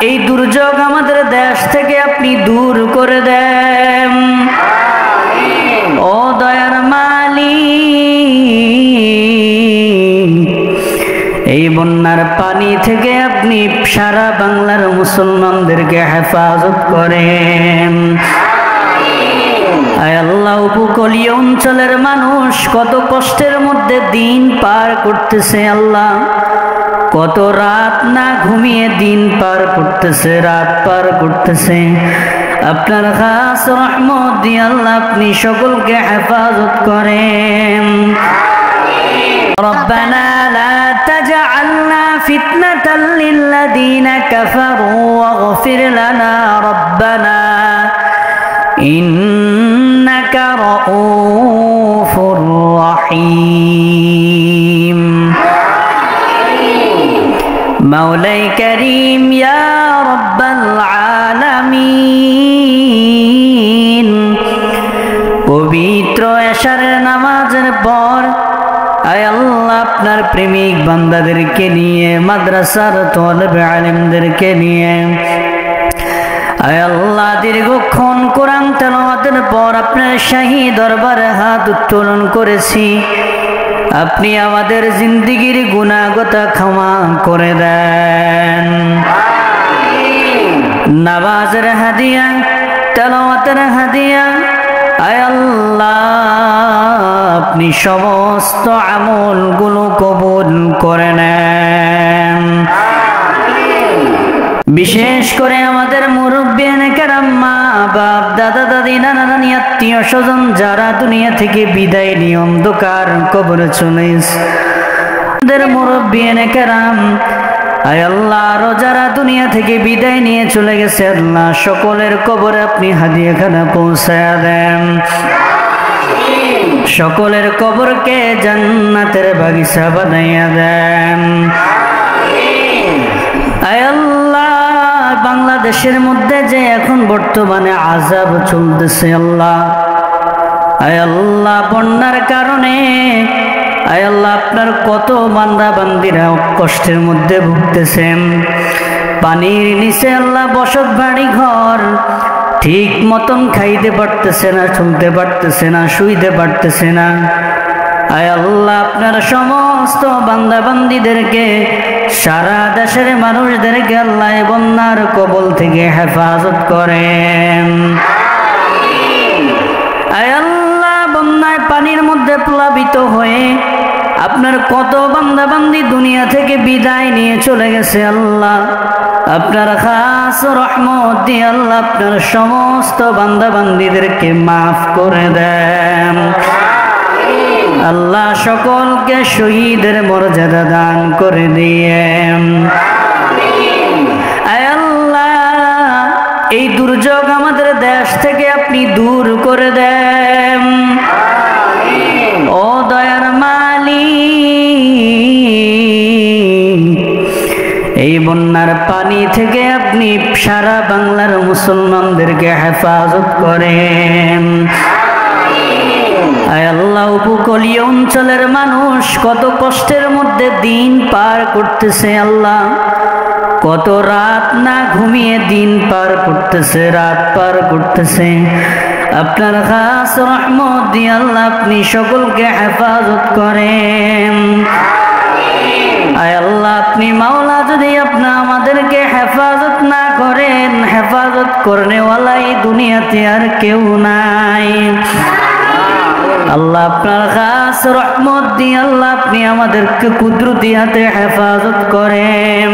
এই দুর্যোগ আমাদের দেশ থেকে আপনি দূর করে দেন। ও দয়ার মালিক, এই বন্যার পানি থেকে আপনি সারা বাংলার মুসলমানদেরকে হেফাজত করেন। আয় আল্লাহ, উপকূলীয় অঞ্চলের মানুষ কত কষ্টের মধ্যে দিন পার করতেছে আল্লাহ, কত রাত না ঘুমিয়ে দিন পার করতেছে, রাত পার করতেছে। আপনার খাস রহমত দিয়ে আল্লাহ আপনি সকলকে হেফাজত করেন। রব্বানা লা তাজআলনা ফিতনাতাল লিল্লাযীনা কাফারু ওয়াগফির লানা রব্বানা ইন্নাকা রাউফুর রহিম। মাওলাই করিম ইয়া রব্বাল আলামিন, পবিত্র এশার নামাজের পর আয় আল্লাহ আপনার প্রেমিক বান্দাদেরকে নিয়ে, মাদ্রাসার তালেবে আলেমদেরকে নিয়ে আয় আল্লাহ দীর্ঘক্ষণ কোরআন তেলাওয়াতের পর আপনার শাহী দরবারে হাত উত্তোলন করেছি। আপনি আমাদের জিন্দেগির গুনাহগাতা ক্ষমা করে দেন। নামাজের হাদিয়া, তেলাওয়াতের হাদিয়া আয় আল্লাহ আপনি সমস্ত আমলগুলো কবুল করে নেন। বিশেষ করে আমাদের মুরব্বিয়ানে কেরাম, মা বাপ, দাদা দাদি, নানা নানি, আত্মীয় স্বজন যারা দুনিয়া থেকে বিদায় নিয়ে অন্ধকার কবরে চলে গেছে, মুরব্বিয়ানে কেরাম আয় আল্লাহ আরো যারা দুনিয়া থেকে বিদায় নিয়ে চলে গেছে আল্লাহ সকলের কবরে আপনি হাদিয়াখানা পৌঁছায়া দেন। সকলের কবরকে জান্নাতের বাগিচা বানাইয়া দেন। আয় আল্লাহ বাংলাদেশের মধ্যে যে এখন বর্তমানে আযাব চলতেছে আল্লাহ, আয় আল্লাহ বন্যার কারণে আয় আল্লাহ আপনার কত বান্দা বান্দিরা কষ্টের মধ্যে ভুগতেছেন। পানির নিচে আল্লাহ বসত বাড়ি ঘর ঠিক মতন খাইতে পারতেছে না, চলতে পারতেছে না, শুইতে পারতেছে না। আয় আল্লাহ আপনার সমস্ত বান্দা বান্দিদেরকে, সারা দেশের মানুষদেরকে আল্লাহ বন্যার কবল থেকে হেফাজত করেন। আয় আল্লাহ বন্যায় পানির মধ্যে প্লাবিত হয়ে আপনার কত বান্দা বান্দি দুনিয়া থেকে বিদায় নিয়ে চলে গেছে আল্লাহ, আপনার খাস রহমত দিয়ে আল্লাহ আপনার সমস্ত বান্দা বান্দিদেরকে মাফ করে দেন। আল্লাহ সকলকে শহীদের মর্যাদা দান করে দিয়েন। আয় আল্লাহ এই দুর্যোগ আমাদের দেশ থেকে আপনি দূর করে দেন। ও দয়ার মালিক, এই বন্যার পানি থেকে আপনি সারা বাংলার মুসলমানদেরকে হেফাজত করেন। আয় আল্লাহ উপকূলীয় অঞ্চলের মানুষ কত কষ্টের মধ্যে দিন পার করতেছে আল্লাহ, কত রাত না ঘুমিয়ে দিন পার করতেছে, রাত পার করতেছে। আপনার খাস রহমত দিয়ে আল্লাহ আপনি সকলকে হেফাজত করেন। আয় আল্লাহ আপনি মাওলা যদি আপনি আমাদেরকে হেফাজত না করেন, হেফাজত করনেওয়ালা এই দুনিয়াতে আর কেউ নাই। আল্লাহ আপনার খাস রহমত দিয়ে আল্লাহ আপনি আমাদেরকে কুদরতি হাতে হেফাজত করেন।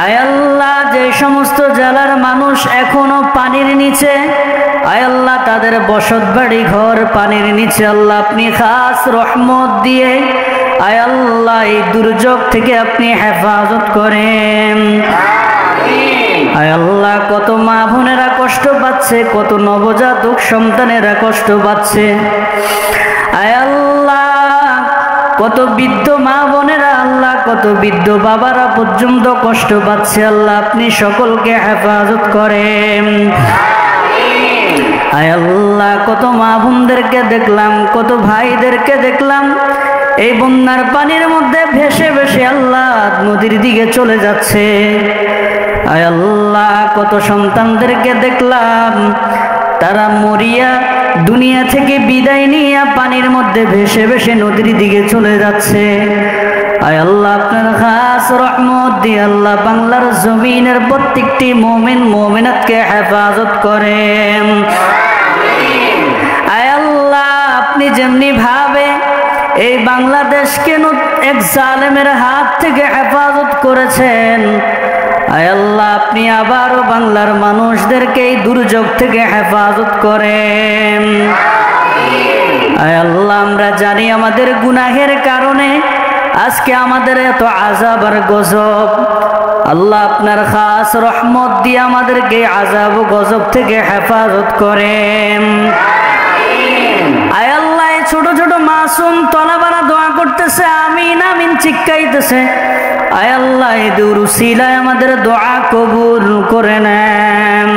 আয় আল্লাহ যে সমস্ত জেলার মানুষ এখনো পানির নিচে, আয় আল্লাহ তাদের বসত বাড়ি ঘর পানির নিচে আল্লাহ আপনি খাস রহমত দিয়ে আয় আল্লাহ এই দুর্যোগ থেকে আপনি হেফাজত করেন। আয় আল্লাহ কত মা বোনেরা কষ্ট পাচ্ছে, কত নবজাতক সন্তানেরা কষ্ট পাচ্ছে। আয় আল্লাহ কত বৃদ্ধ মা বোনেরা আল্লাহ, কত বৃদ্ধ বাবারা পর্যন্ত কষ্ট পাচ্ছে আল্লাহ আপনি সকলকে হেফাজত করেন। আয় আল্লাহ কত মা বোনদেরকে দেখলাম, কত ভাইদেরকে দেখলাম এই বন্যার পানির মধ্যে ভেসে ভেসে আল্লাহ নদীর দিকে চলে যাচ্ছে। আয় আল্লাহ, কত সন্তানদেরকে দেখলাম তারা মরিয়া দুনিয়া থেকে বিদায় নিয়ে পানির মধ্যে ভেসে ভেসে নদীর দিকে চলে যাচ্ছে। আয় আল্লাহ, আপনার খাস রহমত দিয়ে আল্লাহ বাংলার জমিনের প্রত্যেকটি মুমিন মুমিনাতকে হেফাজত করেন। আয় আল্লাহ, আপনি যেমনি ভাবে এই বাংলাদেশকে এক জালেমের হাত থেকে হেফাজত করেছেন, আয় আল্লাহ আপনি আবারও বাংলার মানুষদেরকে এই দুর্যোগ থেকে হেফাজত করেন। আয় আল্লাহ, আমরা জানি আমাদের গুনাহের কারণে আজকে আমাদের এত আযাব আর গজব। আল্লাহ আপনার খাস রহমত দিয়ে আমাদেরকে আযাব ও গজব থেকে হেফাজত করেন। আয় আল্লাহ, এই ছোট ছোট মাসুম তলাবারা দোয়া করতেছে, আমিন আমিন চিৎকাইতেছে। আয় আল্লাহ, এই দুরুসিলায় আমাদের দোয়া কবুল করে নেন।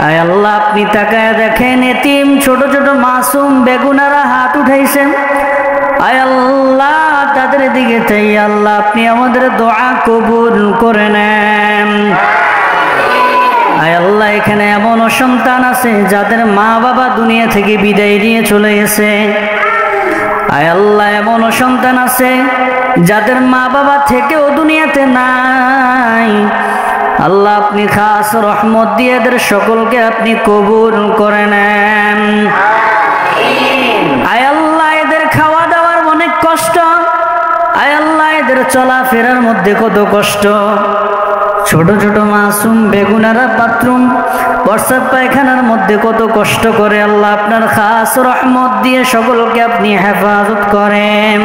আয় আল্লাহ, আপনি তাকায় দেখেন এতিম ছোট ছোট মাসুম বেগুনারা হাত উঠাইছেন। আয় আল্লাহ, তাদের দিকে চাই আল্লাহ আপনি আমাদের দোয়া কবুল করে নেন। আয় আল্লাহ, এখানে এমন সন্তান আছে যাদের মা বাবা দুনিয়া থেকে বিদায় নিয়ে চলে গেছে। আয় আল্লাহ, এমন সন্তান আছে যাদের মা বাবা থেকেও দুনিয়াতে নাই। আল্লাহ আপনি খাস রহমত দিয়ে এদের সকলকে আপনি কবুল করে নেন। আয় আল্লাহ, এদের খাওয়া দাওয়ার অনেক কষ্ট। আয় আল্লাহ, এদের চলাফেরার মধ্যে কত কষ্ট। ছোট ছোট মাসুম বেগুনারা বাথরুম প্রস্রাব পায়খানার মধ্যে কত কষ্ট করে। আল্লাহ আপনার খাস রহমত দিয়ে সকলকে আপনি হেফাজত করেন।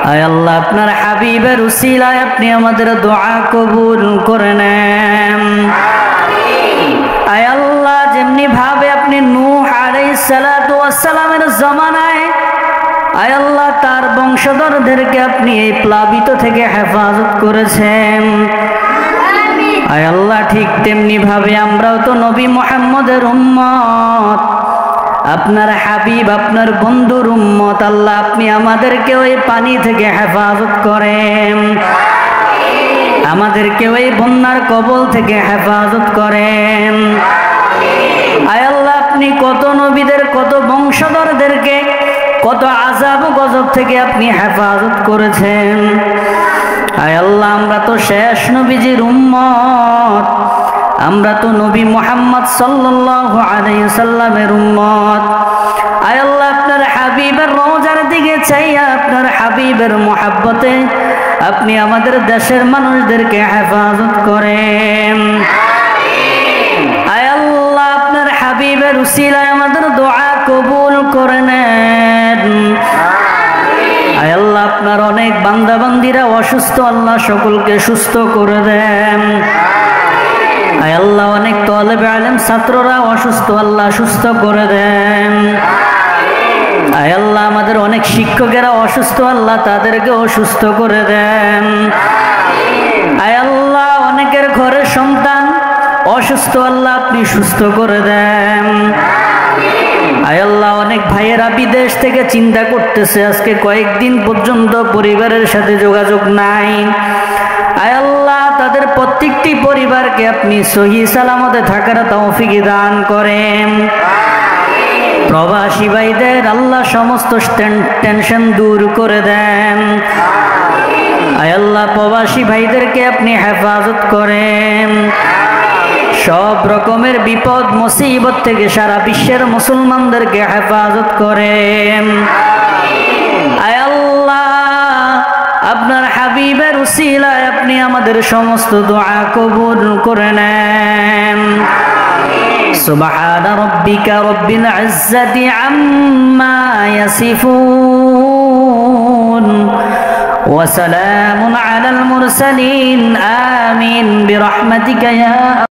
আয় আল্লাহ, আপনার হাবিবের উসিলায় আপনি আমাদের দোয়া কবুল করে নেন। আয় আল্লাহ, যেমনি ভাবে আপনি নূহ আলাইহিস সালাতু ওয়াস সালামের জামানায় আয় আল্লাহ তার বংশধরদেরকে আপনি এই প্লাবিত থেকে হেফাজত করেছেন। আয় আল্লাহ, ঠিক তেমনি ভাবে আমরাও তো নবী মুহাম্মদের উম্মত, আপনার হাবিব আপনার বন্ধুর উম্মত। আল্লাহ আপনি আমাদেরকে ওই পানি থেকে হেফাজত করেন, আমাদেরকে ওই বন্যার কবল থেকে হেফাজত করেন। আয় আল্লাহ, আপনি কত নবীদের কত বংশধরদেরকে কত আযাব ও গজব থেকে আপনি হেফাজত করেছেন। আয় আল্লাহ, আমরা তো শেষ নবীজির উম্মত, আমরা তো নবী মুহাম্মদ সাল্লাল্লাহু আলাইহি সাল্লামের উম্মত। আয় আল্লাহ, আপনার হাবিবের রওজার দিকে চাইয়া আপনার হাবিবের মুহাব্বতে আপনি আমাদের দেশের মানুষদেরকে হেফাজত করেন। আয় আল্লাহ, আপনার হাবিবের উসিলায় আমাদের দোয়া কবুল করে নেন। আয় আল্লাহ, আপনার অনেক বান্দা বান্দিরা অসুস্থ, আল্লাহ সকলকে সুস্থ করে দেন। আয় আল্লাহ, অনেক তালেবে ইলম ছাত্ররা অসুস্থ, আল্লাহ সুস্থ করে দেন। আয় আল্লাহ, আমাদের অনেক শিক্ষকেরা অসুস্থ, আল্লাহ তাদেরকে অসুস্থ করে দেন। আয় আল্লাহ, অনেকের ঘরের সন্তান অসুস্থ, আল্লাহ আপনি সুস্থ করে দেন। আয় আল্লাহ, অনেক ভাইয়েরা বিদেশ থেকে চিন্তা করতেছে, আজকে কয়েকদিন পর্যন্ত পরিবারের সাথে যোগাযোগ নাই। আয় আল্লাহ, তাদের প্রত্যেকটি পরিবারকে আপনি সহি সালামতে থাকার তৌফিক দান করেন। প্রবাসী ভাইদের আল্লাহ সমস্ত টেনশন দূর করে দেন। আয় আল্লাহ, প্রবাসী ভাইদেরকে আপনি হেফাজত করেন। সব রকমের বিপদ মুসিবত থেকে সারা বিশ্বের মুসলমানদেরকে হেফাজত করেন। আয় আল্লাহ, আপনার হাবিবের উসিলায় আপনি আমাদের সমস্ত দোয়া কবুল করে নেন। সুবহান রাব্বিকা রাব্বিল ইজ্জাতি আম্মা ইয়াসিফুন ওয়া সালামুন আলাল মুরসালিন। আমিন বিরহমাতিকা ইয়া